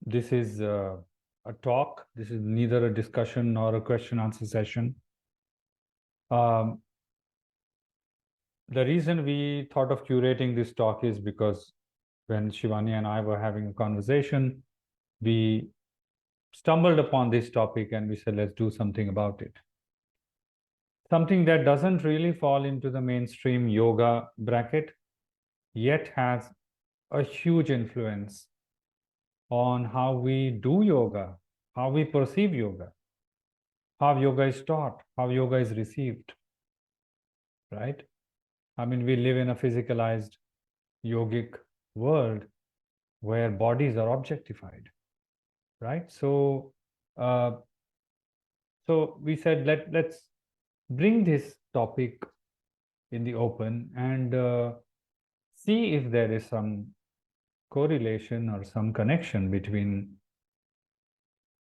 This is a talk. This is neither a discussion nor a question answer session. Um, the reason we thought of curating this talk is because when Shivani and I were having a conversation, we stumbled upon this topic and we said, let's do something about it. Something that doesn't really fall into the mainstream yoga bracket, yet has a huge influence on how we do yoga, how we perceive yoga, how yoga is taught, how yoga is received, right? I mean, we live in a physicalized yogic world where bodies are objectified, right? Uh, so we said let's bring this topic in the open and see if there is some correlation or some connection between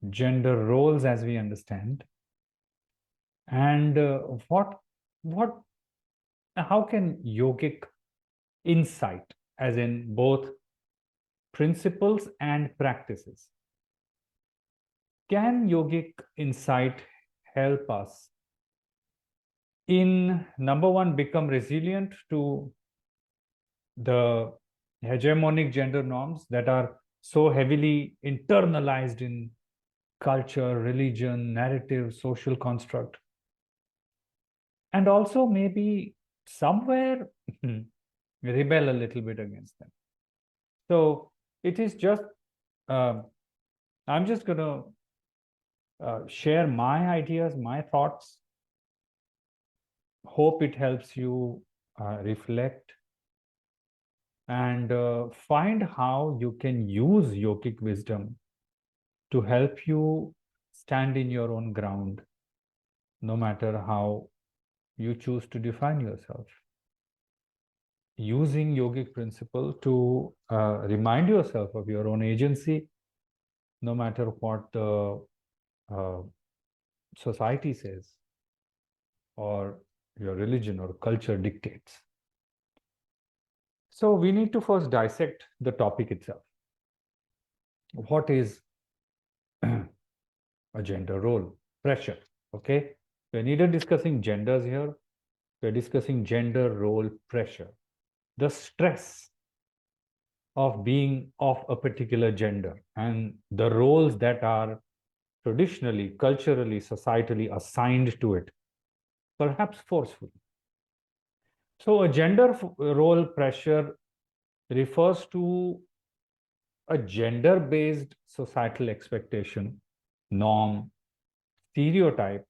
gender roles as we understand and what how can yogic insight, as in both principles and practices, can yogic insight help us in, number one, become resilient to the hegemonic gender norms that are so heavily internalized in culture, religion, narrative, social construct, and also maybe somewhere rebel a little bit against them. So it is just, I'm just going to share my ideas, my thoughts. Hope it helps you reflect and find how you can use yogic wisdom to help you stand in your own ground, no matter how you choose to define yourself. Using yogic principle to remind yourself of your own agency, no matter what the society says or your religion or culture dictates. So we need to first dissect the topic itself. What is a gender role? Pressure. Okay. We're neither discussing genders here, we're discussing gender role pressure. The stress of being of a particular gender and the roles that are traditionally, culturally, societally assigned to it, perhaps forcefully. So a gender role pressure refers to a gender-based societal expectation, norm, stereotype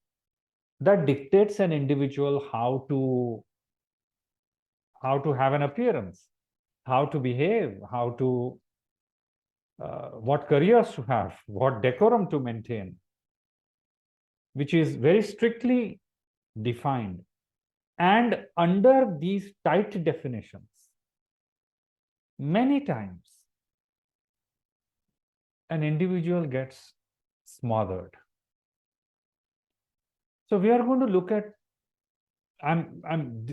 that dictates an individual how to have an appearance, how to behave, how to what careers to have, what decorum to maintain, which is very strictly defined. And under these tight definitions, many times an individual gets smothered. So we are going to look at,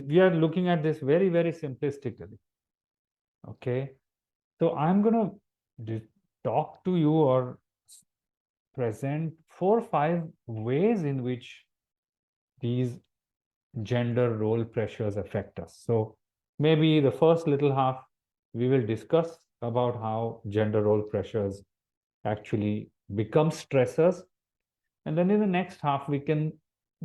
we are looking at this very, very simplistically. Okay. So I'm going to talk to you or present 4 or 5 ways in which these gender role pressures affect us. So maybe the first little half, we will discuss about how gender role pressures actually become stressors. And then in the next half, we can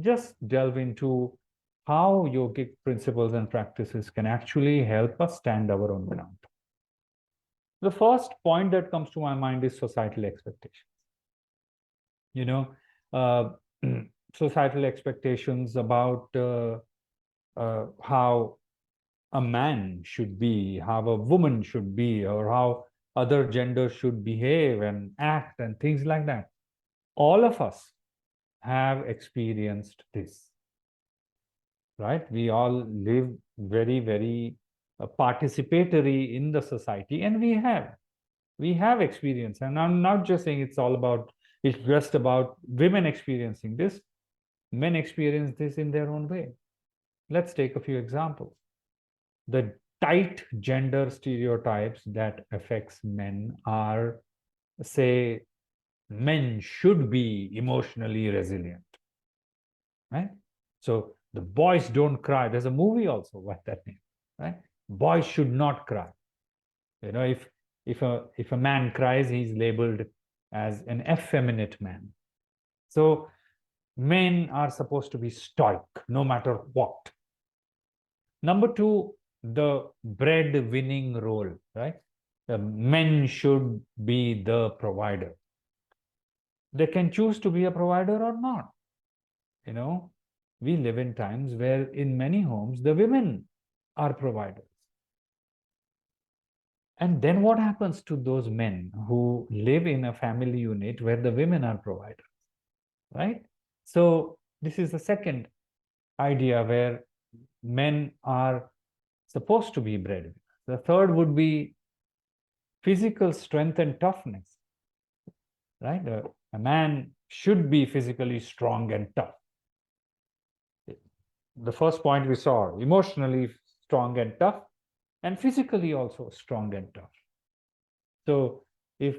just delve into how yogic principles and practices can actually help us stand our own ground. The first point that comes to my mind is societal expectations. You know, uh, societal expectations about how a man should be, how a woman should be, or how other genders should behave and act and things like that. All of us have experienced this, right? We all live very, very participatory in the society, and we have experience. And I'm not just saying it's just about women experiencing this. Men experience this in their own way. Let's take a few examples. The tight gender stereotypes that affects men are say men should be emotionally resilient, right? So the boys don't cry. There's a movie also, what that name, right? Boys should not cry. You know, if a man cries, he's labeled as an effeminate man. So men are supposed to be stoic no matter what. Number two, the breadwinning role, right? The men should be the provider. They can choose to be a provider or not. You know, we live in times where in many homes, the women are providers. And then what happens to those men who live in a family unit where the women are providers, right? So this is the second idea where men are supposed to be breadwinners. The third would be physical strength and toughness, right? A man should be physically strong and tough. The first point we saw, emotionally strong and tough, and physically also strong and tough. So if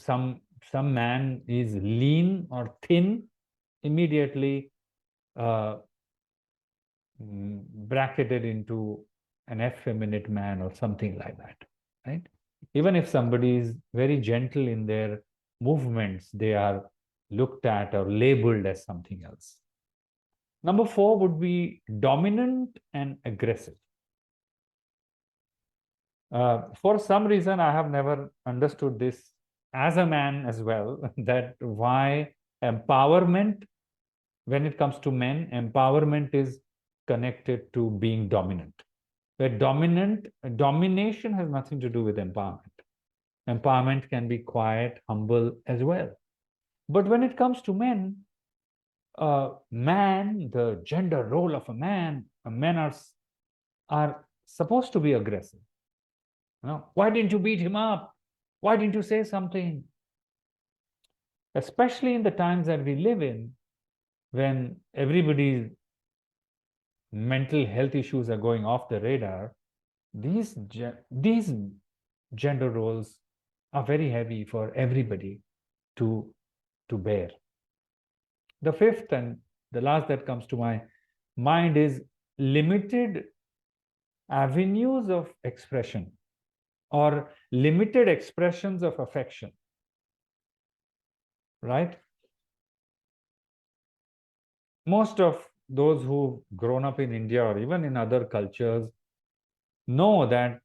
some man is lean or thin, immediately bracketed into an effeminate man or something like that, right? Even if somebody is very gentle in their movements, they are looked at or labeled as something else. Number four would be dominant and aggressive. For some reason, I have never understood this as a man as well, that why empowerment, when it comes to men, empowerment is connected to being dominant. Where domination has nothing to do with empowerment. Empowerment can be quiet, humble as well. But when it comes to men, the gender role of a man, men are supposed to be aggressive. You know, why didn't you beat him up? Why didn't you say something? Especially in the times that we live in, when everybody's mental health issues are going off the radar, these gender roles are very heavy for everybody to bear. The fifth and the last that comes to my mind is limited avenues of expression or limited expressions of affection, right? Most of those who've grown up in India or even in other cultures know that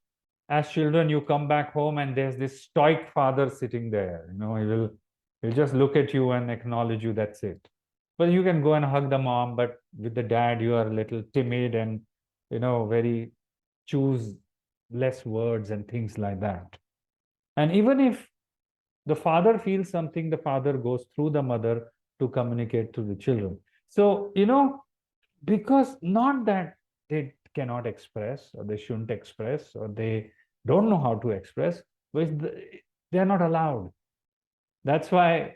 as children you come back home and there's this stoic father sitting there. You know, he'll just look at you and acknowledge you, that's it. But you can go and hug the mom, but with the dad you are a little timid and, you know, very choose less words and things like that. And even if the father feels something, the father goes through the mother to communicate to the children. So, you know, because not that they cannot express or they shouldn't express or they don't know how to express, but they are not allowed. That's why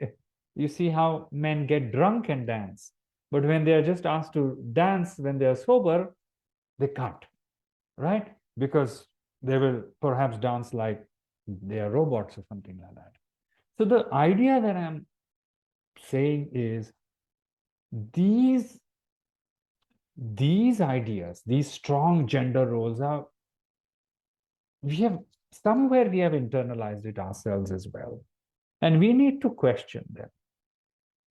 you see how men get drunk and dance. But when they are just asked to dance when they are sober, they can't, right? Because they will perhaps dance like they are robots or something like that. So the idea that I'm saying is these ideas, these strong gender roles are, we have internalized it ourselves as well. And we need to question them.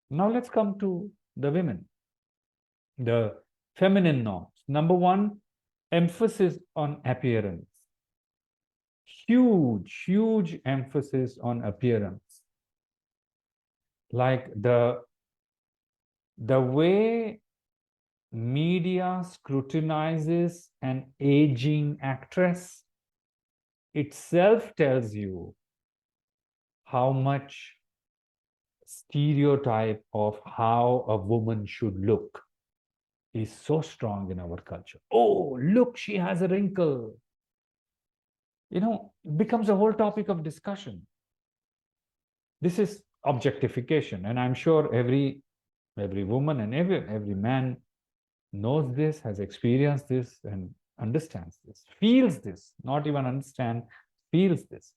Now let's come to the women, the feminine norms. Number one, emphasis on appearance. Huge emphasis on appearance. Like the way media scrutinizes an aging actress itself tells you how much stereotype of how a woman should look is so strong in our culture. Oh, look, she has a wrinkle. You know, it becomes a whole topic of discussion. This is objectification, and I'm sure every woman and every man knows this, has experienced this, and understands this, feels this, not even understand, feels this.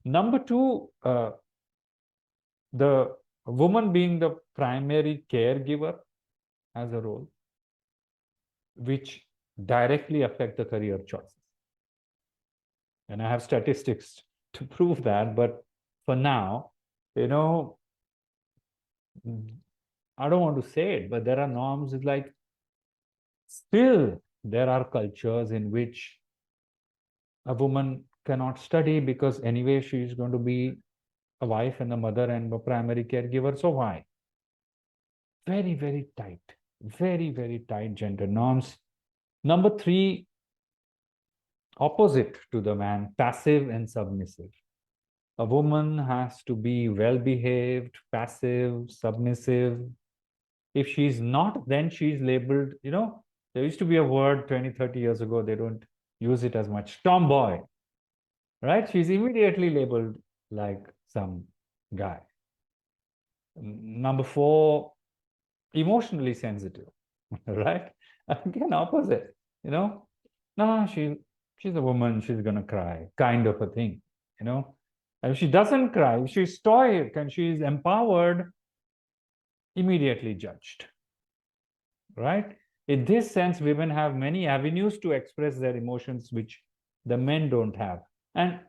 Number two, the woman being the primary caregiver has a role which directly affect the career choices. And I have statistics to prove that, but for now, you know, I don't want to say it, but there are norms like still there are cultures in which a woman cannot study because anyway she is going to be a wife and a mother and a primary caregiver. So why? Very, very tight gender norms. Number three, opposite to the man, passive and submissive. A woman has to be well behaved, passive, submissive. If she's not, then she's labeled, there used to be a word 20, 30 years ago, they don't use it as much, tomboy, right? She's immediately labeled like some guy. Number four, emotionally sensitive, right? Again, opposite, no, she's a woman, she's gonna cry, kind of a thing, And if she doesn't cry, if she's stoic and she's empowered, immediately judged, right? In this sense, women have many avenues to express their emotions, which the men don't have. And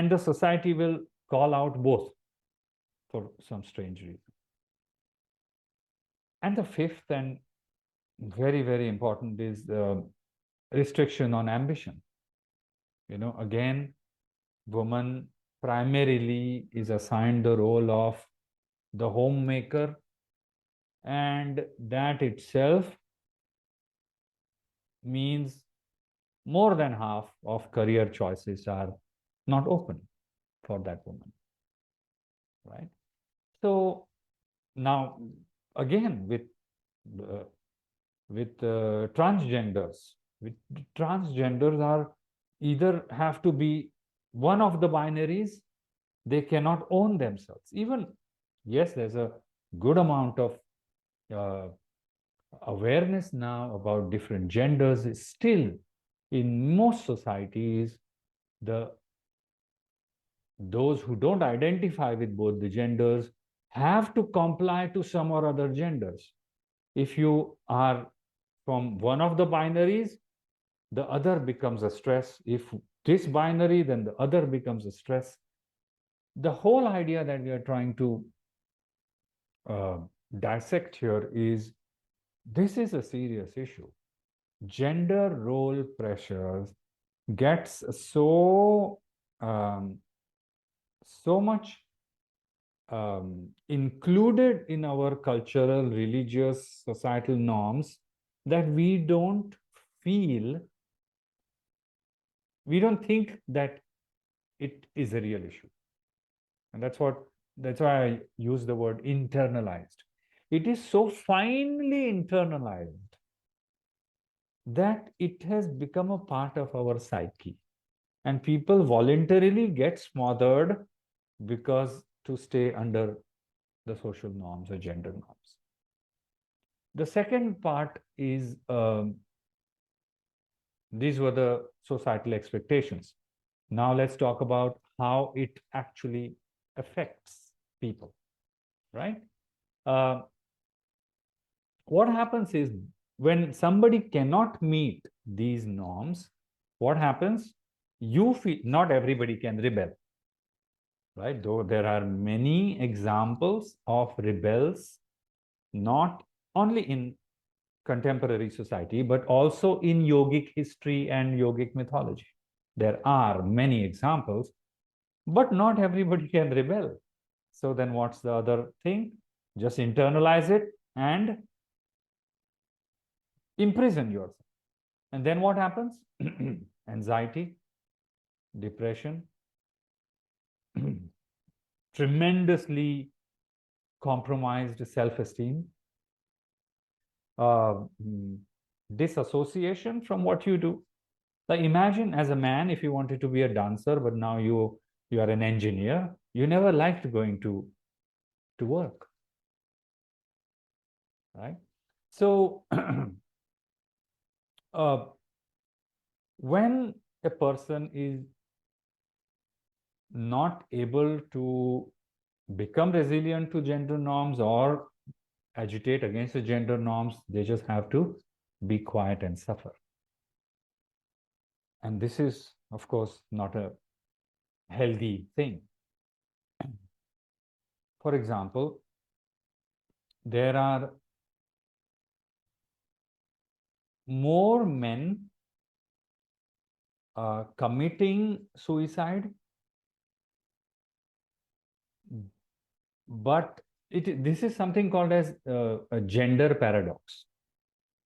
the society will call out both for some strange reason. And the fifth and very, very important is the restriction on ambition. Again, woman primarily is assigned the role of the homemaker, and that itself means more than half of career choices are not open for that woman, right? So now, again, uh, transgenders, transgenders are either have to be one of the binaries, they cannot own themselves. Even, yes, there's a good amount of awareness now about different genders. Still, in most societies, those who don't identify with both the genders have to comply to some or other genders. If you are from one of the binaries, the other becomes a stress. If this binary, then the other becomes a stress. The whole idea that we are trying to dissect here is this is a serious issue. Gender role pressures gets so much included in our cultural, religious, societal norms that we don't think that it is a real issue. And that's why I use the word internalized. It is so finely internalized that it has become a part of our psyche. And people voluntarily get smothered because to stay under the social norms or gender norms. The second part is these were the societal expectations. Now let's talk about how it actually affects people, right? What happens is when somebody cannot meet these norms, what happens? You feel not everybody can rebel, right? Though there are many examples of rebels, not only in contemporary society, but also in yogic history and yogic mythology. There are many examples, but not everybody can rebel. So then what's the other thing? Just internalize it and imprison yourself. And then what happens? Anxiety, depression, tremendously compromised self-esteem, uh, disassociation from what you do. Like imagine as a man, if you wanted to be a dancer, but now you are an engineer, you never liked going to work, right? So when a person is not able to become resilient to gender norms or agitate against the gender norms. They just have to be quiet and suffer. And this is, of course, not a healthy thing. For example, there are more men committing suicide, but this is something called as a gender paradox.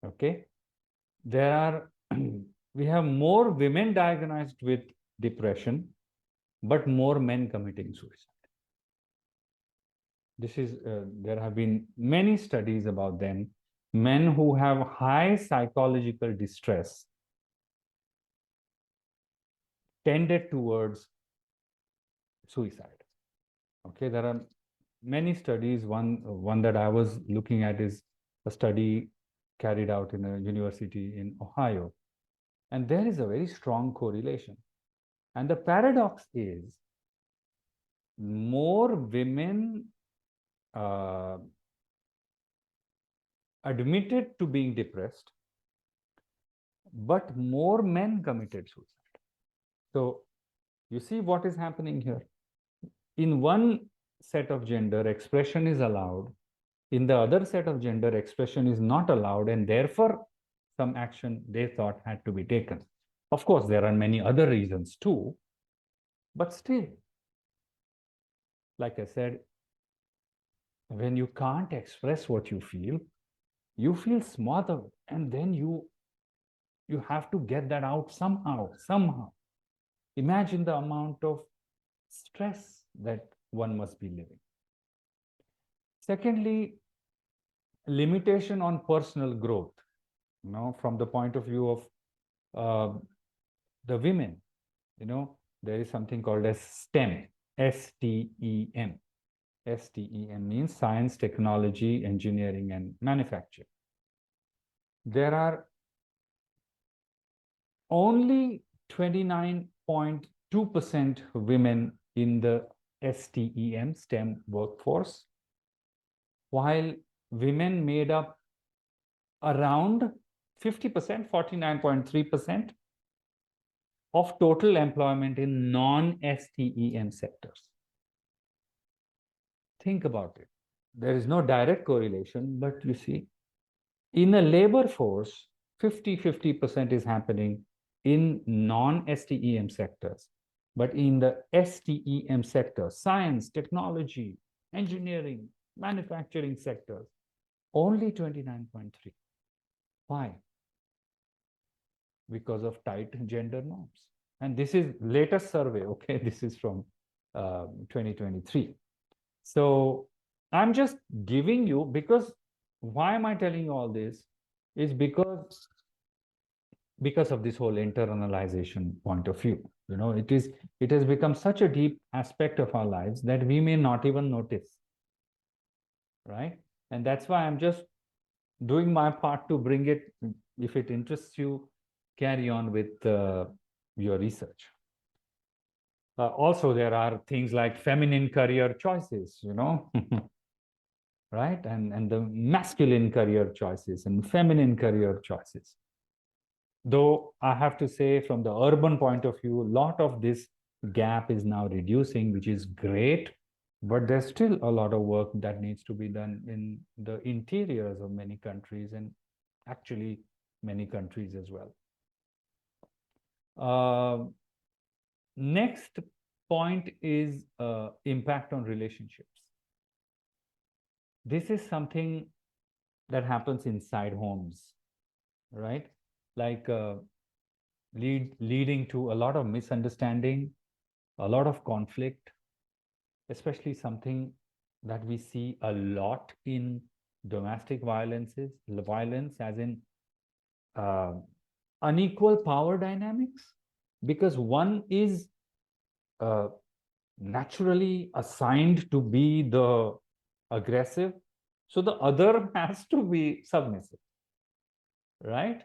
Okay, there are we have more women diagnosed with depression, but more men committing suicide. This is there have been many studies about them. Men who have high psychological distress tended towards suicide. Okay, there are many studies. One that I was looking at is a study carried out in a university in Ohio, and there is a very strong correlation. And the paradox is more women admitted to being depressed, but more men committed suicide. So you see what is happening here. In one set of gender, expression is allowed. In the other set of gender, expression is not allowed, and therefore some action they thought had to be taken. Of course, there are many other reasons too, but still, like I said, when you can't express what you feel smothered, and then you have to get that out somehow. Imagine the amount of stress that one must be living. Secondly, limitation on personal growth, from the point of view of the women, there is something called as STEM, STEM. STEM means science, technology, engineering, and manufacturing. There are only 29.2% women in the STEM workforce, while women made up around 50%, 49.3% of total employment in non-STEM sectors. Think about it. There is no direct correlation, but you see, in a labor force, 50% is happening in non-STEM sectors. But in the STEM sector, science, technology, engineering, manufacturing sectors, only 29.3. Why? Because of tight gender norms. And this is latest survey, okay? This is from 2023. So I'm just giving you, because why am I telling you all this? Is because of this whole internalization point of view. It has become such a deep aspect of our lives that we may not even notice, right? And that's why I'm just doing my part to bring it. If it interests you, carry on with your research. Also, there are things like feminine career choices, right? And the masculine career choices and feminine career choices. Though I have to say, from the urban point of view, a lot of this gap is now reducing, which is great, but there's still a lot of work that needs to be done in the interiors of many countries, and actually many countries as well. Next point is impact on relationships. This is something that happens inside homes, right? Like leading to a lot of misunderstanding, a lot of conflict, especially something that we see a lot in domestic violence, as in unequal power dynamics, because one is naturally assigned to be the aggressive, so the other has to be submissive, right?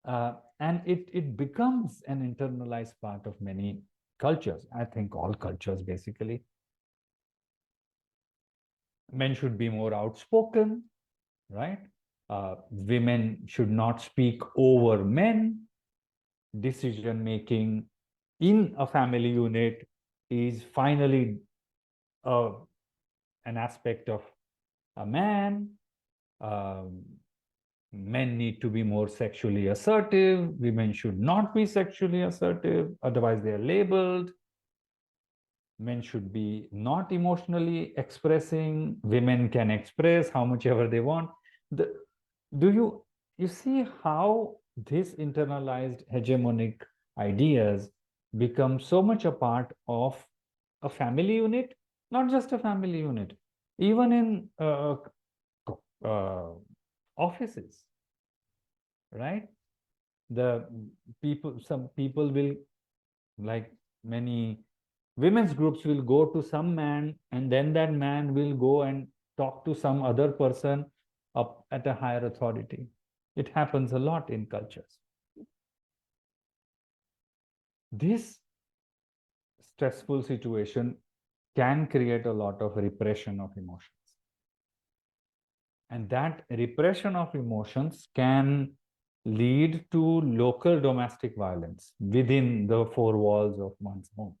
And it becomes an internalized part of many cultures, I think all cultures basically, men should be more outspoken, right? Women should not speak over men. Decision making in a family unit is finally uh, an aspect of a man. Um, Men need to be more sexually assertive. Women should not be sexually assertive, otherwise, they are labeled. Men should be not emotionally expressing. Women can express how much ever they want. The, do you see how this internalized hegemonic ideas become so much a part of a family unit? Not just a family unit, even in uh, offices, right? The people, some people will, like many women's groups, will go to some man, and then that man will go and talk to some other person up at a higher authority. It happens a lot in cultures. This stressful situation can create a lot of repression of emotions, and that repression of emotions can lead to local domestic violence within the four walls of one's home.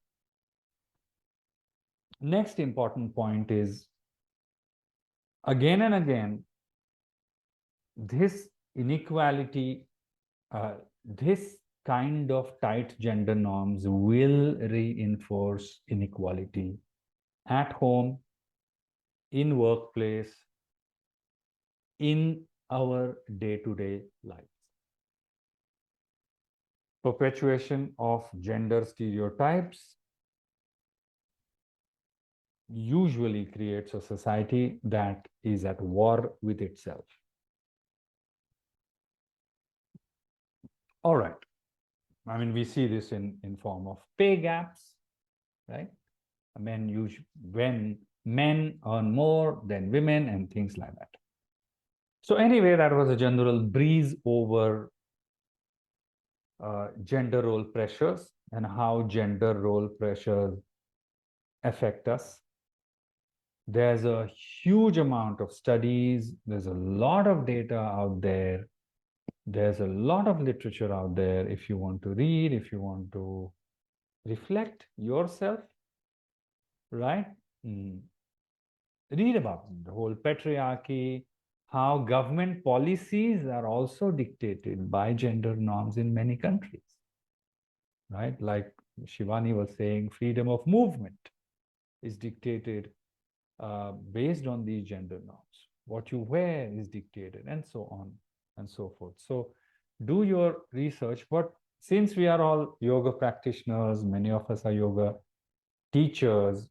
Next important point is, again and again, this inequality, this kind of tight gender norms will reinforce inequality at home, in workplace, in our day-to-day lives. Perpetuation of gender stereotypes usually creates a society that is at war with itself. All right. I mean, we see this in form of pay gaps, right? When men earn more than women and things like that. So anyway, that was a general breeze over gender role pressures and how gender role pressures affect us. There's a huge amount of studies. There's a lot of data out there. There's a lot of literature out there. If you want to read, if you want to reflect yourself, right? Read about the whole patriarchy, how government policies are also dictated by gender norms in many countries, right? Like Shivani was saying, freedom of movement is dictated based on these gender norms. What you wear is dictated, and so on and so forth. So do your research. But since we are all yoga practitioners, many of us are yoga teachers,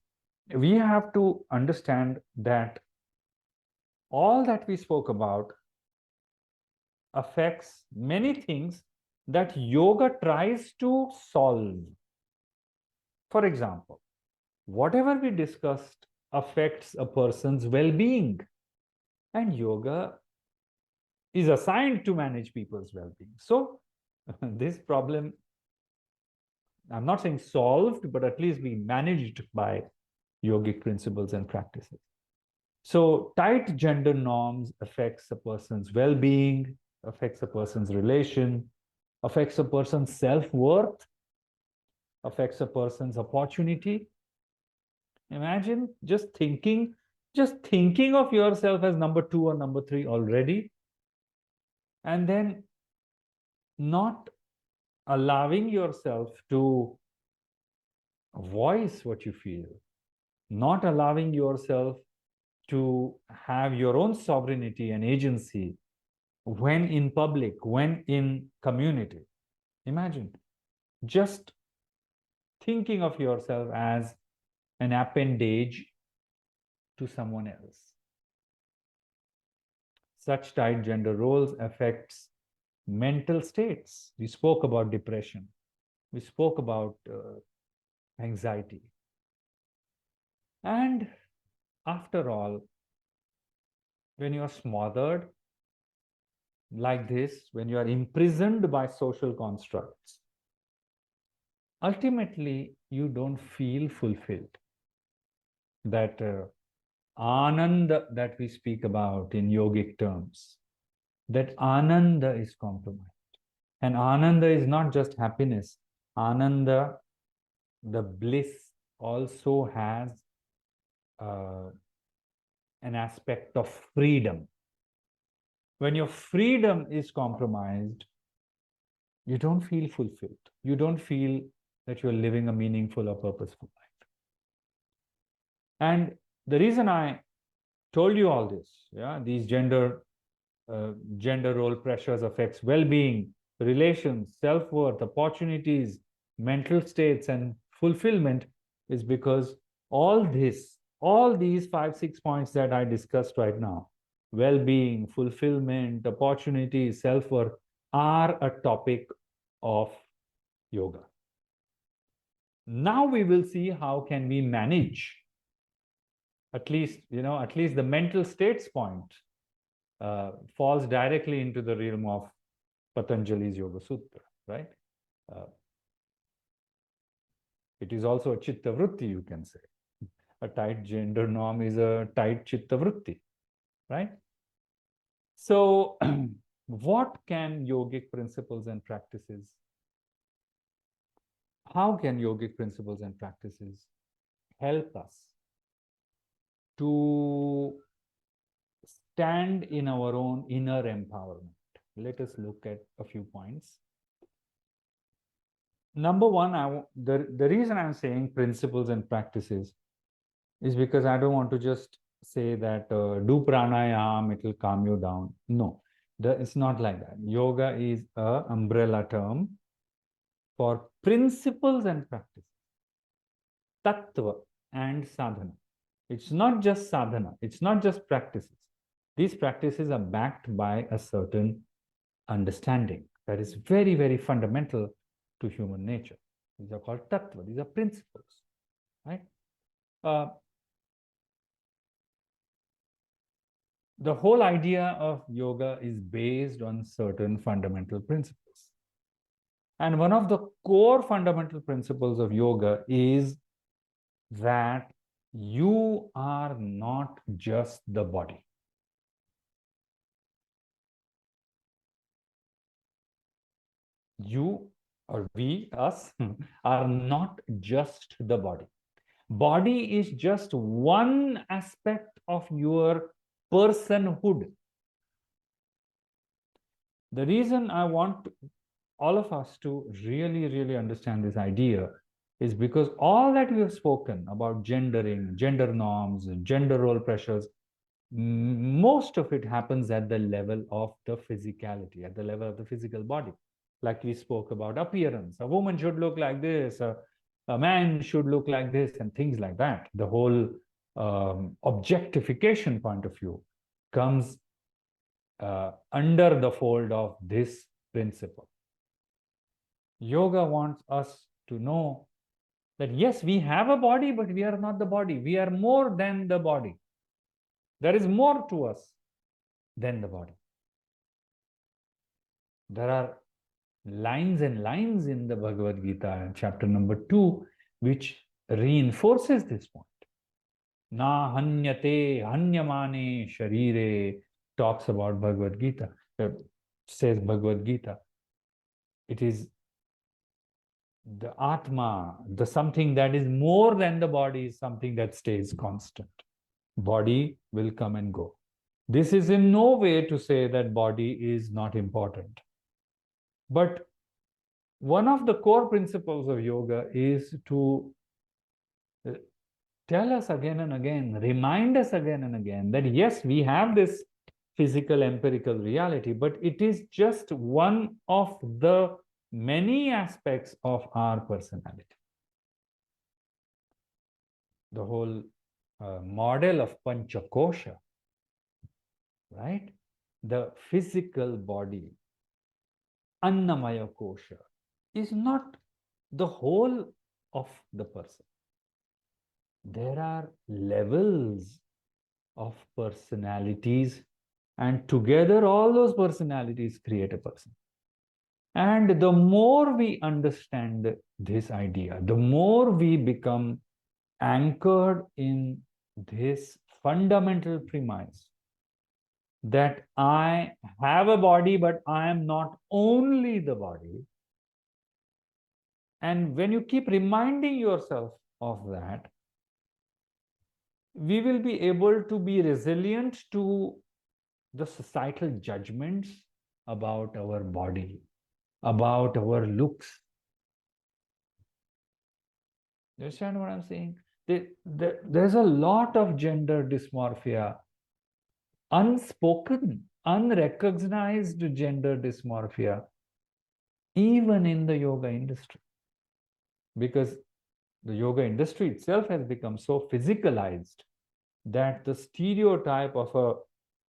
we have to understand that all that we spoke about affects many things that yoga tries to solve. For example, whatever we discussed affects a person's well-being, and yoga is assigned to manage people's well-being. So this problem, I'm not saying solved, but at least being managed by yogic principles and practices. So tight gender norms affects a person's well-being, affects a person's relation, affects a person's self-worth, affects a person's opportunity. Imagine just thinking of yourself as number 2 or number 3 already, and then not allowing yourself to voice what you feel, not allowing yourself to have your own sovereignty and agency when in public, when in community. Imagine just thinking of yourself as an appendage to someone else. Such tight gender roles affects mental states. We spoke about depression. We spoke about anxiety. And after all, when you are smothered like this, when you are imprisoned by social constructs, ultimately you don't feel fulfilled. That ananda that we speak about in yogic terms, that ananda is compromised. And ananda is not just happiness. Ananda, the bliss, also has uh, an aspect of freedom. When your freedom is compromised, you don't feel fulfilled. You don't feel that you're living a meaningful or purposeful life. And the reason I told you all this, yeah, these gender role pressures affects well-being, relations, self-worth, opportunities, mental states, and fulfillment, is because all these 5, 6 points that I discussed right now, well-being, fulfillment, opportunities, self-worth, are a topic of yoga. Now we will see how can we manage at least the mental states point falls directly into the realm of Patanjali's Yoga Sutra, right? Uh, it is also a chitta vritti, you can say. A tight gender norm is a tight chitta vritti, right? So, what can yogic principles and practices, how can yogic principles and practices help us to stand in our own inner empowerment? Let us look at a few points. Number one, the reason I'm saying principles and practices is because I don't want to just say that do pranayam, it will calm you down. No, it's not like that. Yoga is an umbrella term for principles and practices, tattva and sadhana. It's not just sadhana, it's not just practices. These practices are backed by a certain understanding that is very, very fundamental to human nature. These are called tattva, these are principles, right? The whole idea of yoga is based on certain fundamental principles. And one of the core fundamental principles of yoga is that you are not just the body. You or we, us, are not just the body. Body is just one aspect of your personhood. The reason I want all of us to really, really understand this idea is because all that we have spoken about gendering, gender norms, gender role pressures, most of it happens at the level of the physicality, at the level of the physical body. Like we spoke about appearance. A woman should look like this, a man should look like this, and things like that. The whole objectification point of view comes under the fold of this principle. Yoga wants us to know that yes, we have a body, but we are not the body. We are more than the body. There is more to us than the body. There are lines and lines in the Bhagavad Gita, chapter number 2, which reinforces this point. Na hanyate hanyamane sharire talks about Bhagavad Gita, says Bhagavad Gita. It is the Atma, the something that is more than the body, is something that stays constant. Body will come and go. This is in no way to say that body is not important. But one of the core principles of yoga is to tell us again and again, remind us again and again that yes, we have this physical empirical reality, but it is just one of the many aspects of our personality. The whole model of Panchakosha, right? The physical body, Annamaya Kosha, is not the whole of the person. There are levels of personalities, and together all those personalities create a person. And the more we understand this idea, the more we become anchored in this fundamental premise that I have a body, but I am not only the body. And when you keep reminding yourself of that, we will be able to be resilient to the societal judgments about our body, about our looks. You understand what I'm saying? There's a lot of gender dysmorphia, unspoken, unrecognized gender dysmorphia, even in the yoga industry. Because the yoga industry itself has become so physicalized that the stereotype of a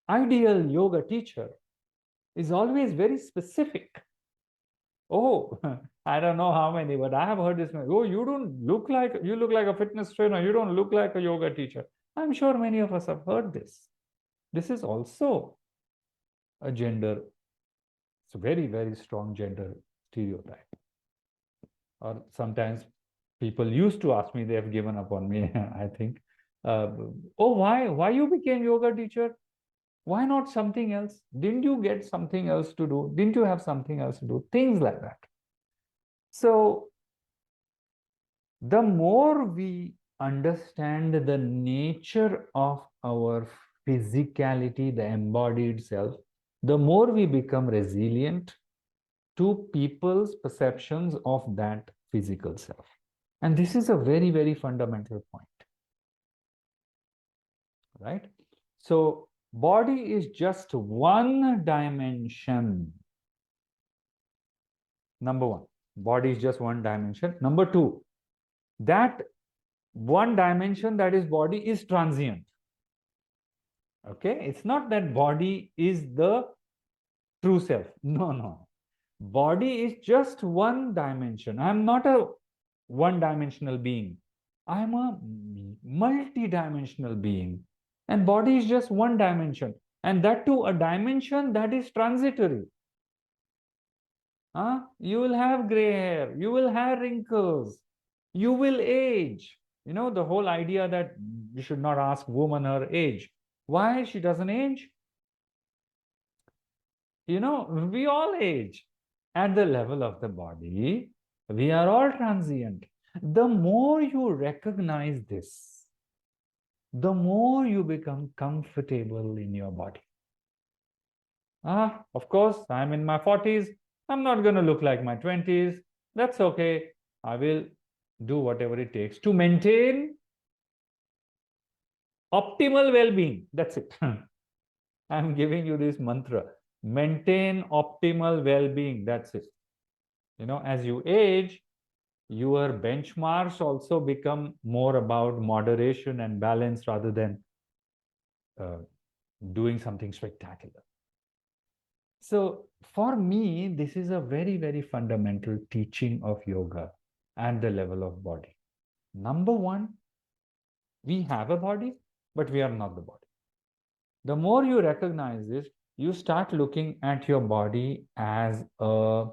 ideal yoga teacher is always very specific. Oh, I don't know how many, but I have heard this. Oh, you look like a fitness trainer. You don't look like a yoga teacher. I'm sure many of us have heard this. This is also a gender, it's a very, very strong gender stereotype. Or sometimes people used to ask me, they have given up on me, I think. Oh, why you became yoga teacher? Why not something else? Didn't you get something else to do? Didn't you have something else to do? Things like that. So the more we understand the nature of our physicality, the embodied self, the more we become resilient to people's perceptions of that physical self. And this is a very, very fundamental point, right? So body is just one dimension. Number one, body is just one dimension. Number two, that one dimension, that is body, is transient. Okay, it's not that body is the true self. No. Body is just one dimension. I'm not a one-dimensional being. I'm a multi-dimensional being. And body is just one dimension. And that too, a dimension that is transitory. You will have gray hair. You will have wrinkles. You will age. You know, the whole idea that you should not ask woman her age. Why she doesn't age? You know, we all age. At the level of the body, we are all transient. The more you recognize this, the more you become comfortable in your body. Of course, I'm in my 40s. I'm not going to look like my 20s. That's okay. I will do whatever it takes to maintain optimal well-being. That's it. I'm giving you this mantra. Maintain optimal well-being. That's it. You know, as you age, your benchmarks also become more about moderation and balance rather than doing something spectacular. So for me, this is a very, very fundamental teaching of yoga at the level of body. Number one, we have a body, but we are not the body. The more you recognize this, you start looking at your body as a,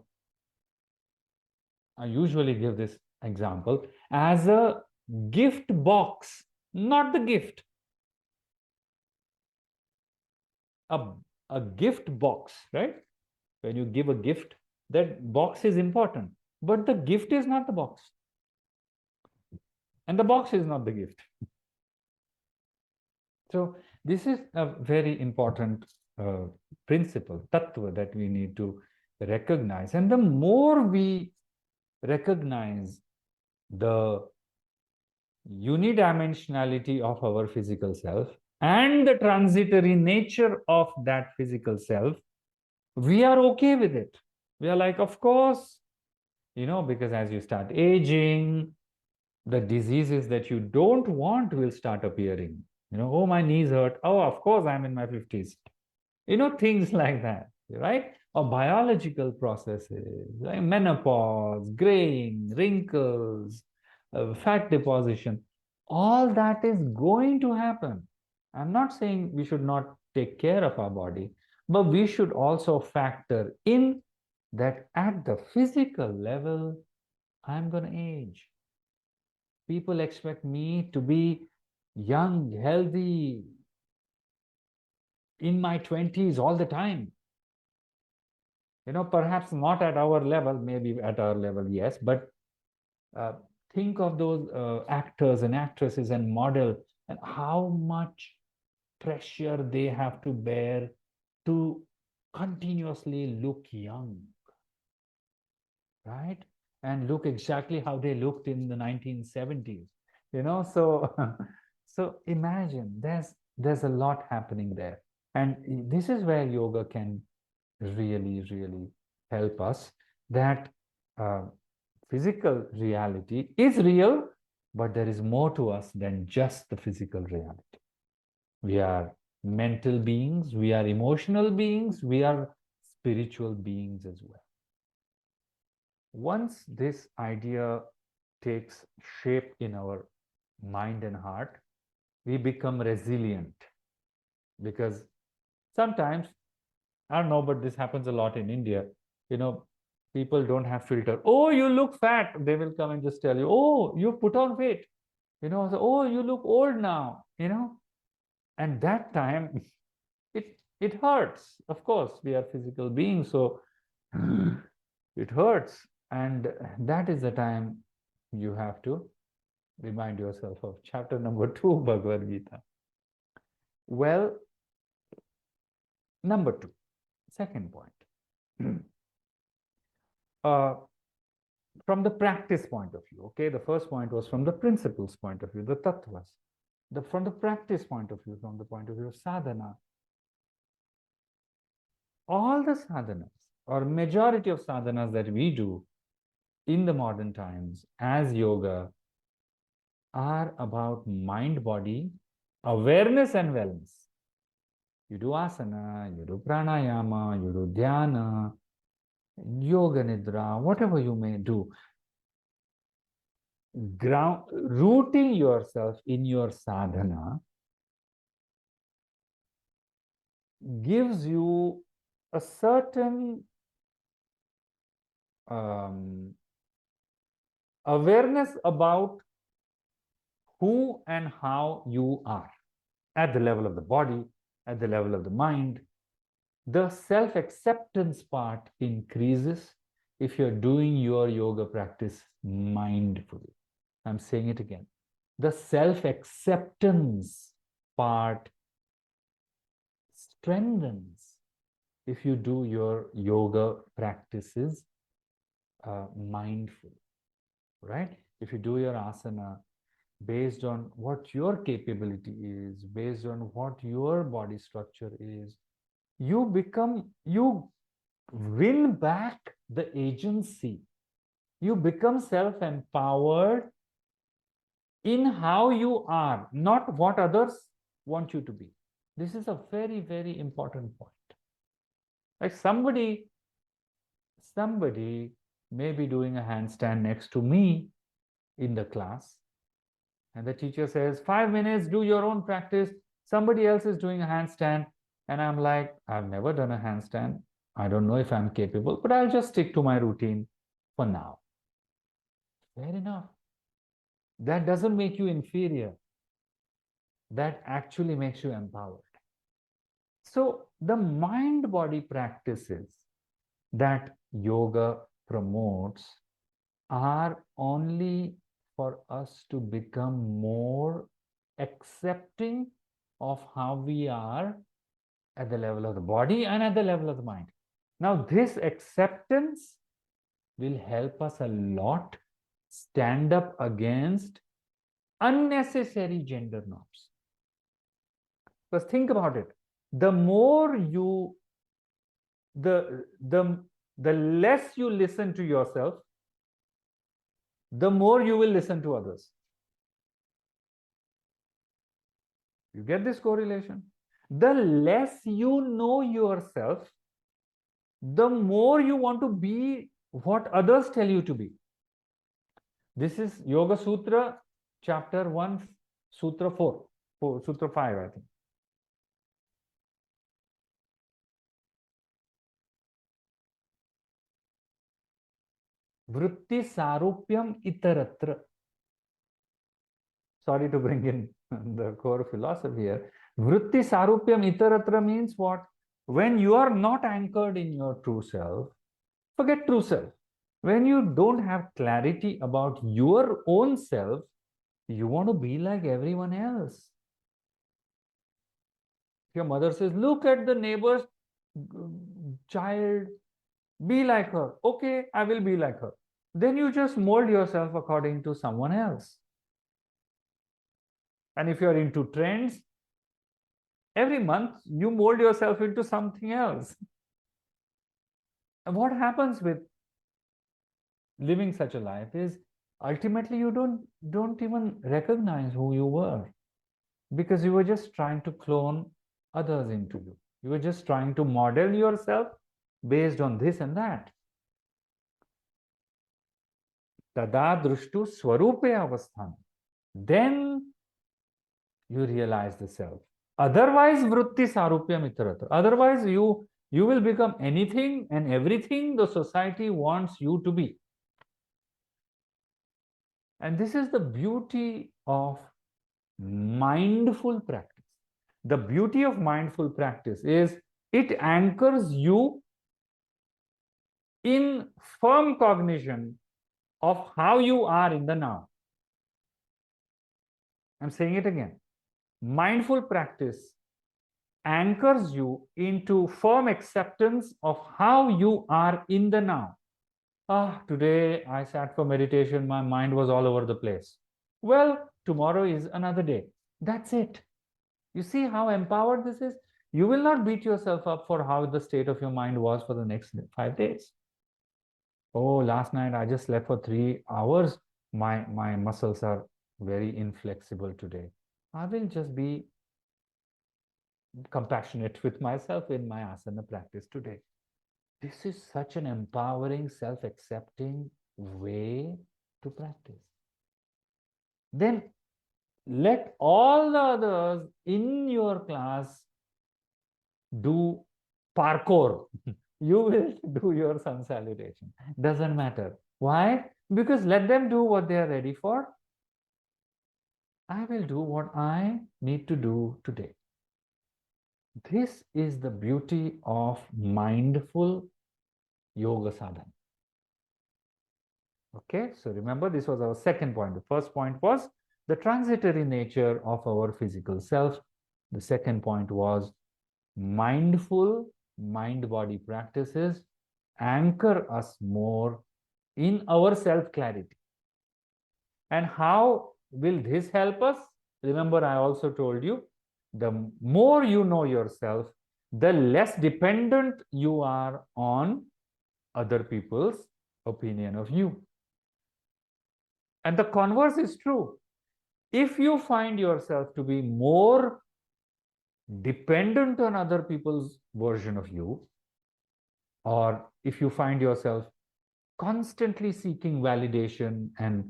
I usually give this example, as a gift box, not the gift. A gift box, right? When you give a gift, that box is important, but the gift is not the box. And the box is not the gift. So this is a very important principle, tattva, that we need to recognize. And the more we recognize the unidimensionality of our physical self and the transitory nature of that physical self, we are okay with it. We are like, of course, you know, because as you start aging, the diseases that you don't want will start appearing. You know, oh, my knees hurt. Oh, of course, I'm in my 50s. You know, things like that, right? Or biological processes, like menopause, graying, wrinkles, fat deposition. All that is going to happen. I'm not saying we should not take care of our body, but we should also factor in that at the physical level, I'm going to age. People expect me to be young, healthy, in my 20s all the time. Perhaps not at our level, maybe at our level, yes, but uh, think of those actors and actresses and model and how much pressure they have to bear to continuously look young, right? And look exactly how they looked in the 1970s. So so imagine there's a lot happening there. And this is where yoga can really, really help us, that uh, physical reality is real, but there is more to us than just the physical reality. We are mental beings, we are emotional beings, we are spiritual beings as well. Once this idea takes shape in our mind and heart, we become resilient, because sometimes, I don't know, but this happens a lot in India. You know, people don't have filter. Oh, you look fat. They will come and just tell you, oh, you put on weight. So, oh, you look old now. And that time, it hurts. Of course, we are physical beings, so it hurts. And that is the time you have to remind yourself of chapter number 2, Bhagavad Gita. Well, number 2, second point. uh, from the practice point of view, okay, the first point was from the principles point of view, the tattvas. From the practice point of view, from the point of view of sadhana, all the sadhanas or majority of sadhanas that we do in the modern times as yoga are about mind body awareness and wellness. You do asana, you do pranayama, you do dhyana, yoga nidra, whatever you may do. Rooting yourself in your sadhana gives you a certain awareness about who and how you are at the level of the body, at the level of the mind. The self-acceptance part increases if you're doing your yoga practice mindfully. I'm saying it again. The self-acceptance part strengthens if you do your yoga practices mindfully, right? If you do your asana based on what your capability is, based on what your body structure is, you win back the agency. You become self-empowered in how you are, not what others want you to be. This is a very, very important point. Like somebody may be doing a handstand next to me in the class, and the teacher says, 5 minutes, do your own practice. Somebody else is doing a handstand, and I'm like, I've never done a handstand. I don't know if I'm capable, but I'll just stick to my routine for now. Fair enough. That doesn't make you inferior. That actually makes you empowered. So the mind-body practices that yoga promotes are only for us to become more accepting of how we are at the level of the body and at the level of the mind. Now, this acceptance will help us a lot stand up against unnecessary gender norms. Because think about it. The more you, the less you listen to yourself, the more you will listen to others. You get this correlation? The less you know yourself, the more you want to be what others tell you to be. This is Yoga Sutra, chapter 1, Sutra 4, Sutra 5, I think. Vritti sarupyam itaratra. Sorry to bring in the core philosophy here. Vritti sarupyam itaratra means what? When you are not anchored in your true self, forget true self. When you don't have clarity about your own self, you want to be like everyone else. Your mother says, look at the neighbor's child, be like her. Okay, I will be like her. Then you just mold yourself according to someone else. And if you're into trends, every month you mold yourself into something else. And what happens with living such a life is ultimately you don't even recognize who you were, because you were just trying to clone others into you. You were just trying to model yourself based on this and that. Tada drushtu swarupe avasthan. Then you realize the self. Otherwise, vritti sarupyam itaratra. Otherwise, you will become anything and everything the society wants you to be. And this is the beauty of mindful practice. The beauty of mindful practice is it anchors you in firm cognition of how you are in the now. I'm saying it again. Mindful practice anchors you into firm acceptance of how you are in the now. Today I sat for meditation, my mind was all over the place. Well, tomorrow is another day. That's it. You see how empowered this is? You will not beat yourself up for how the state of your mind was for the next 5 days. Oh, last night I just slept for 3 hours. My muscles are very inflexible today. I will just be compassionate with myself in my asana practice today. This is such an empowering, self-accepting way to practice. Then let all the others in your class do parkour. You will do your sun salutation. Doesn't matter. Why? Because let them do what they are ready for. I will do what I need to do today. This is the beauty of mindful yoga sadhana. Okay, so remember, this was our second point. The first point was the transitory nature of our physical self. The second point was mindful mind-body practices anchor us more in our self-clarity. And how will this help us? Remember, I also told you, the more you know yourself, the less dependent you are on other people's opinion of you. And the converse is true. If you find yourself to be more dependent on other people's version of you, or if you find yourself constantly seeking validation and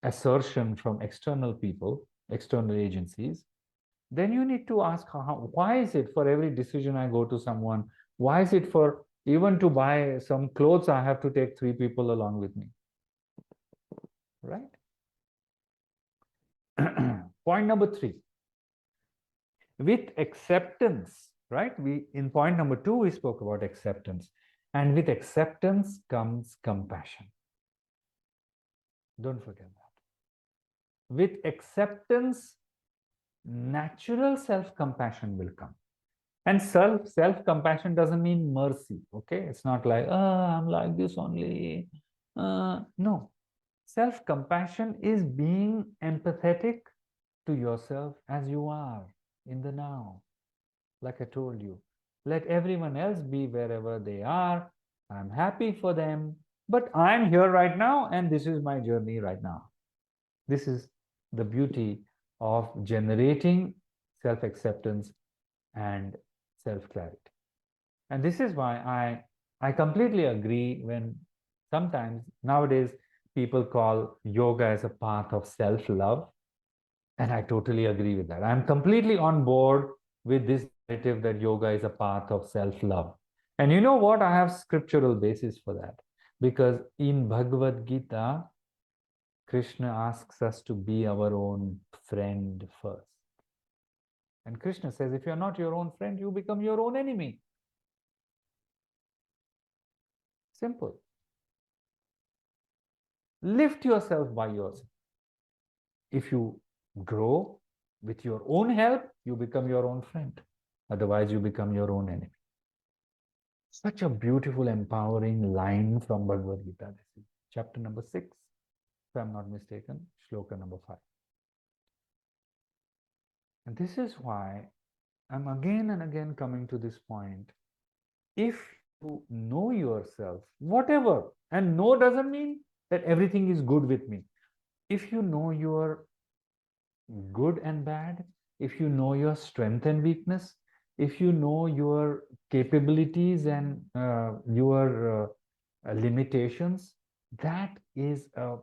assertion from external people, external agencies, then you need to ask, why is it for every decision I go to someone, why is it for even to buy some clothes, I have to take 3 people along with me, right? Point number 3, with acceptance, right? In point number 2, we spoke about acceptance. And with acceptance comes compassion. Don't forget that. With acceptance, natural self-compassion will come. And self-compassion doesn't mean mercy, okay? It's not like, I'm like this only. No. Self-compassion is being empathetic to yourself as you are in the now. Like I told you, let everyone else be wherever they are. I'm happy for them, but I'm here right now, and this is my journey right now. This is the beauty of generating self-acceptance and self-clarity. And this is why I completely agree when sometimes nowadays people call yoga as a path of self-love. And I totally agree with that. I'm completely on board with this narrative that yoga is a path of self-love. And you know what? I have scriptural basis for that. Because in Bhagavad Gita, Krishna asks us to be our own friend first. And Krishna says, if you're not your own friend, you become your own enemy. Simple. Lift yourself by yourself. If you grow with your own help, you become your own friend. Otherwise, you become your own enemy. Such a beautiful, empowering line from Bhagavad Gita. This is chapter number 6, if I'm not mistaken, shloka number 5. And this is why I'm again and again coming to this point. If you know yourself, whatever, and know doesn't mean that everything is good with me. If you know your good and bad, if you know your strength and weakness, if you know your capabilities and your limitations, that is a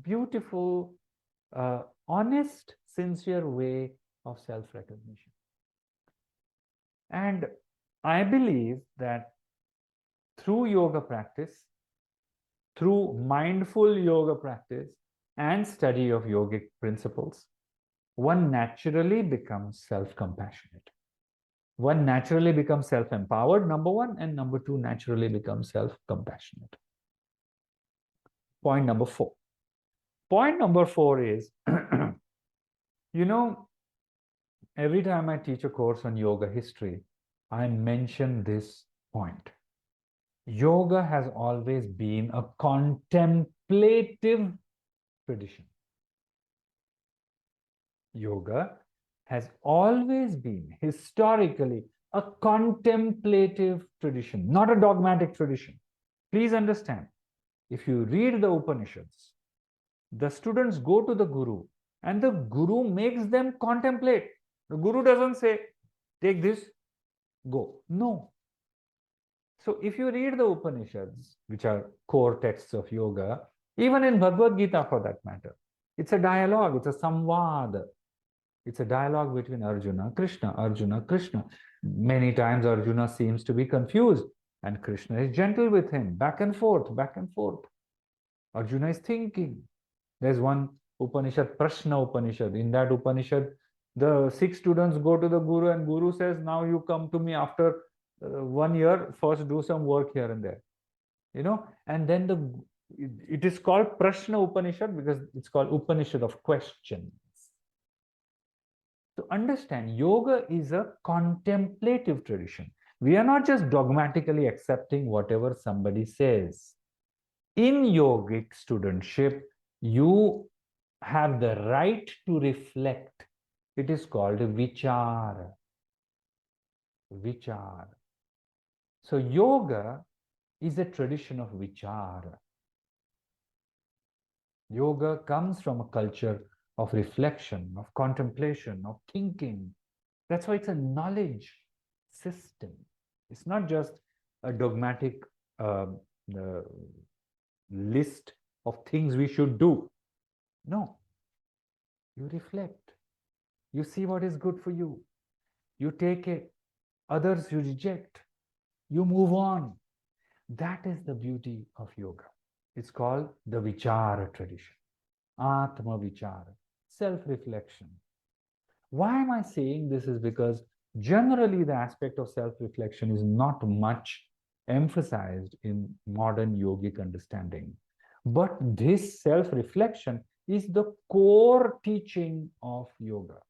beautiful, honest, sincere way of self-recognition. And I believe that through yoga practice, through mindful yoga practice and study of yogic principles, one naturally becomes self-compassionate. One naturally becomes self-empowered, number one, and number two, naturally becomes self-compassionate. Point number 4. Point number 4 is, you know, every time I teach a course on yoga history, I mention this point. Yoga has always been a contemplative tradition. Yoga has always been, historically, a contemplative tradition, not a dogmatic tradition. Please understand, if you read the Upanishads, the students go to the Guru and the Guru makes them contemplate. The Guru doesn't say, take this, go. No. So if you read the Upanishads, which are core texts of yoga, even in Bhagavad Gita for that matter, it's a dialogue, it's a samvad. It's a dialogue between Arjuna, Krishna. Many times Arjuna seems to be confused and Krishna is gentle with him, back and forth, back and forth. Arjuna is thinking. There's one Upanishad, Prashna Upanishad. In that Upanishad, the 6 students go to the Guru and Guru says, now you come to me after 1 year, first do some work here and there. You know, and then it is called Prashna Upanishad because it's called Upanishad of questions. To understand, yoga is a contemplative tradition. We are not just dogmatically accepting whatever somebody says. In yogic studentship, you have the right to reflect. It is called vichara. Vichara. So yoga is a tradition of vichara. Yoga comes from a culture of reflection, of contemplation, of thinking. That's why it's a knowledge system. It's not just a dogmatic list of things we should do. No. You reflect. You see what is good for you. You take it. Others you reject. You move on. That is the beauty of yoga. It's called the Vichara tradition. Atma Vichara. Self-reflection. Why am I saying this is because generally the aspect of self-reflection is not much emphasized in modern yogic understanding. But this self-reflection is the core teaching of yoga.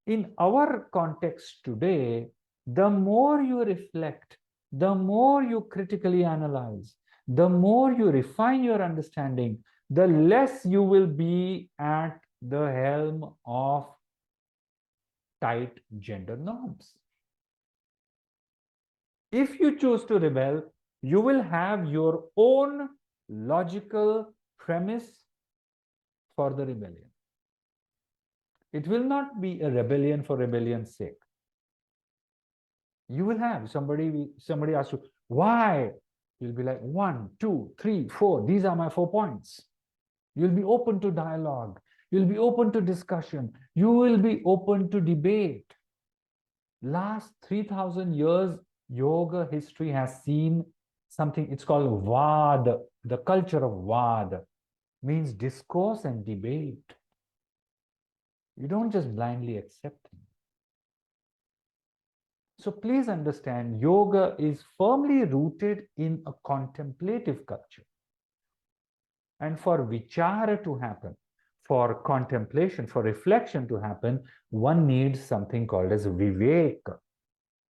In our context today, the more you reflect, the more you critically analyze, the more you refine your understanding, the less you will be at the helm of tight gender norms. If you choose to rebel, you will have your own logical premise for the rebellion. It will not be a rebellion for rebellion's sake. You will have somebody asks you, why? You'll be like, 1, 2, 3, 4. These are my 4 points. You'll be open to dialogue. You'll be open to discussion. You will be open to debate. Last 3,000 years, yoga history has seen something, it's called Vad, the culture of Vad, means discourse and debate. You don't just blindly accept things. So please understand, yoga is firmly rooted in a contemplative culture. And for vichara to happen, for contemplation, for reflection to happen, one needs something called as viveka.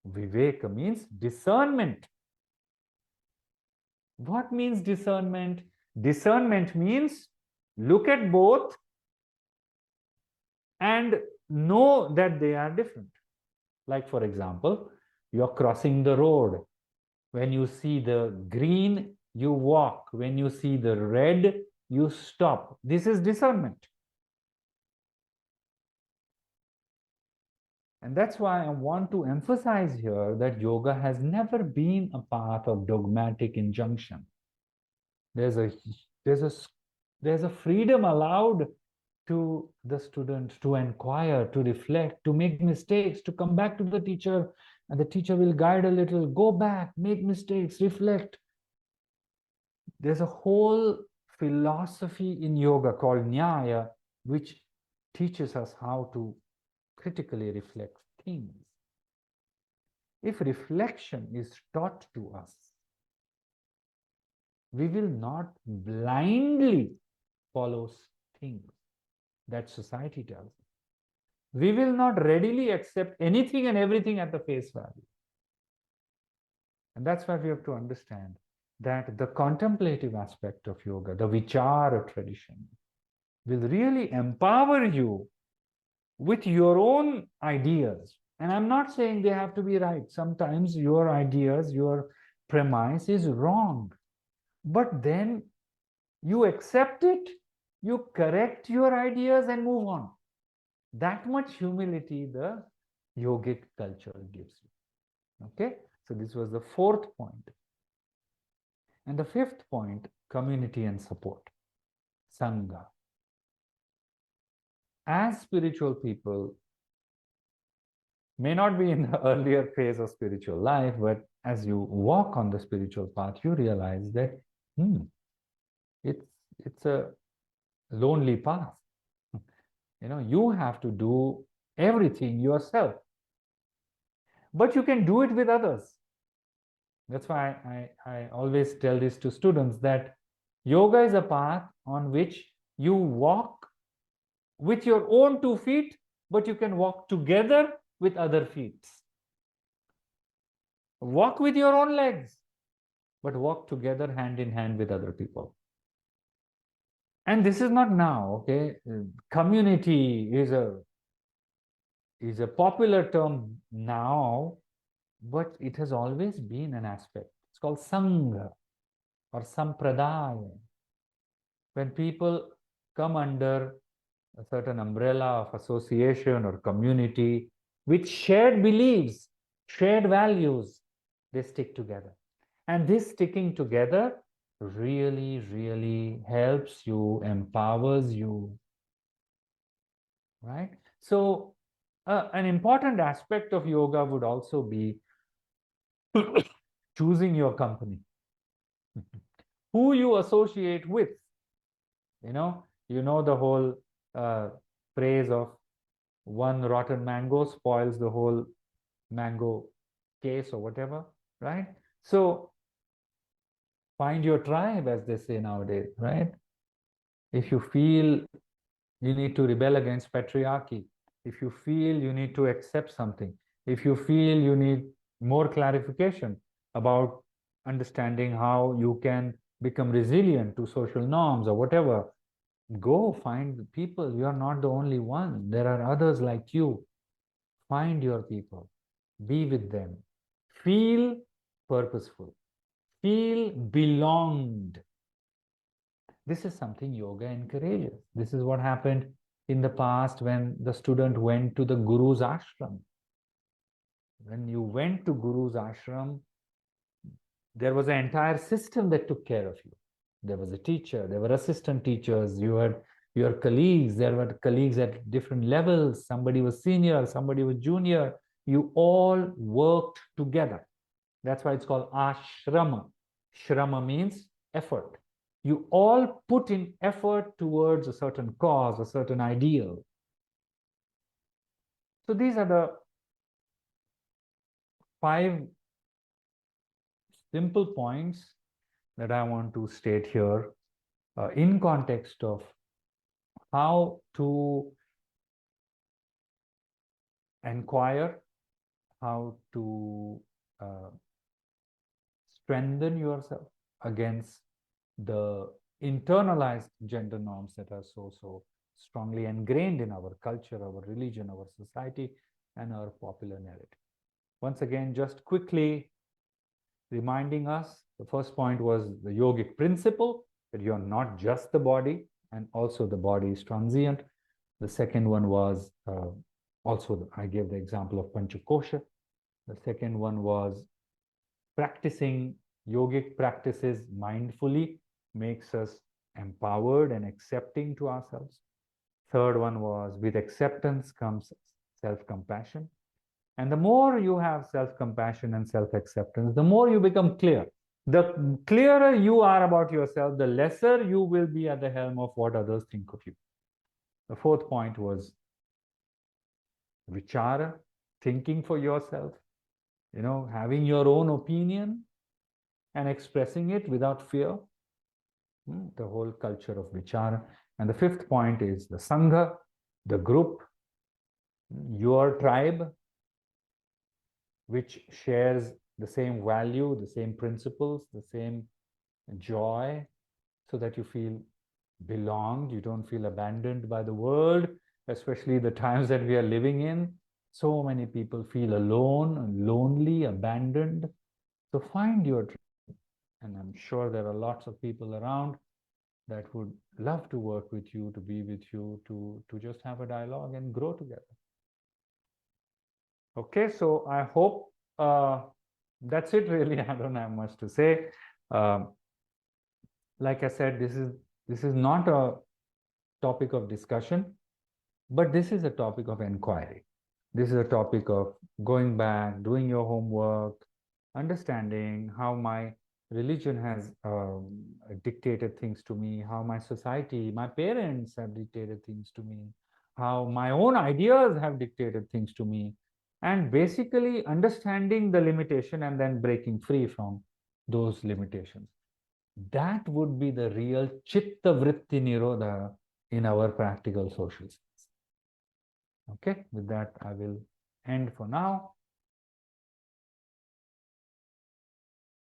Viveka means discernment. What means discernment? Discernment means look at both and know that they are different. Like, for example, you're crossing the road. When you see the green, you walk. When you see the red, you stop. This is discernment. And that's why I want to emphasize here that yoga has never been a path of dogmatic injunction. There's a freedom allowed to the student to inquire, to reflect, to make mistakes, to come back to the teacher, and the teacher will guide a little, go back, make mistakes, reflect. There's a whole philosophy in yoga called Nyaya, which teaches us how to critically reflect things. If reflection is taught to us, we will not blindly follow things that society tells us. We will not readily accept anything and everything at the face value. And that's why we have to understand that the contemplative aspect of yoga, the vichara tradition, will really empower you with your own ideas. And I'm not saying they have to be right. Sometimes your ideas, your premise is wrong. But then you accept it, you correct your ideas and move on. That much humility the yogic culture gives you. Okay? So this was the fourth point. And the fifth point, community and support. Sangha. As spiritual people, may not be in the earlier phase of spiritual life, but as you walk on the spiritual path, you realize that it's a lonely path. You have to do everything yourself. But you can do it with others. That's why I always tell this to students, that yoga is a path on which you walk with your own 2 feet, but you can walk together with other feet. Walk with your own legs, but walk together hand in hand with other people. And this is not now, okay? Community is a popular term now, but it has always been an aspect. It's called Sangha or Sampradaya. When people come under a certain umbrella of association or community with shared beliefs, shared values, they stick together. And this sticking together really, really helps you, empowers you, right? So an important aspect of yoga would also be choosing your company. Who you associate with. You know the whole phrase of one rotten mango spoils the whole mango case or whatever, right? So find your tribe, as they say nowadays, right? If you feel you need to rebel against patriarchy, if you feel you need to accept something, if you feel you need more clarification about understanding how you can become resilient to social norms or whatever, go find people. You are not the only one. There are others like you. Find your people. Be with them. Feel purposeful. Feel belonged. This is something yoga encourages. This is what happened in the past when the student went to the Guru's ashram. When you went to Guru's ashram, there was an entire system that took care of you. There was a teacher, there were assistant teachers, you had your colleagues, there were colleagues at different levels. Somebody was senior, somebody was junior. You all worked together. That's why it's called ashrama. Shrama means effort. You all put in effort towards a certain cause, a certain ideal. So these are the 5 simple points that I want to state here in context of how to inquire, how to strengthen yourself against the internalized gender norms that are so strongly ingrained in our culture, our religion, our society, and our popular narrative. Once again, just quickly reminding us, the first point was the yogic principle, that you're not just the body, and also the body is transient. The second one was also, I gave the example of Panchakosha. The second one was practicing yogic practices mindfully makes us empowered and accepting to ourselves. Third one was, with acceptance comes self-compassion. And the more you have self-compassion and self-acceptance, the more you become clear. The clearer you are about yourself, the lesser you will be at the helm of what others think of you. The fourth point was vichara, thinking for yourself, having your own opinion and expressing it without fear. The whole culture of vichara. And the fifth point is the sangha, the group, your tribe, which shares the same value, the same principles, the same joy, so that you feel belonged, you don't feel abandoned by the world, especially the times that we are living in. So many people feel alone, lonely, abandoned. So find your tribe. And I'm sure there are lots of people around that would love to work with you, to be with you, to just have a dialogue and grow together. Okay, so I hope that's it really. I don't have much to say. Like I said, this is not a topic of discussion, but this is a topic of inquiry. This is a topic of going back, doing your homework, understanding how my religion has dictated things to me, how my society, my parents have dictated things to me, how my own ideas have dictated things to me, and basically understanding the limitation and then breaking free from those limitations. That would be the real chitta vritti nirodha in our practical social science. Okay, with that, I will end for now.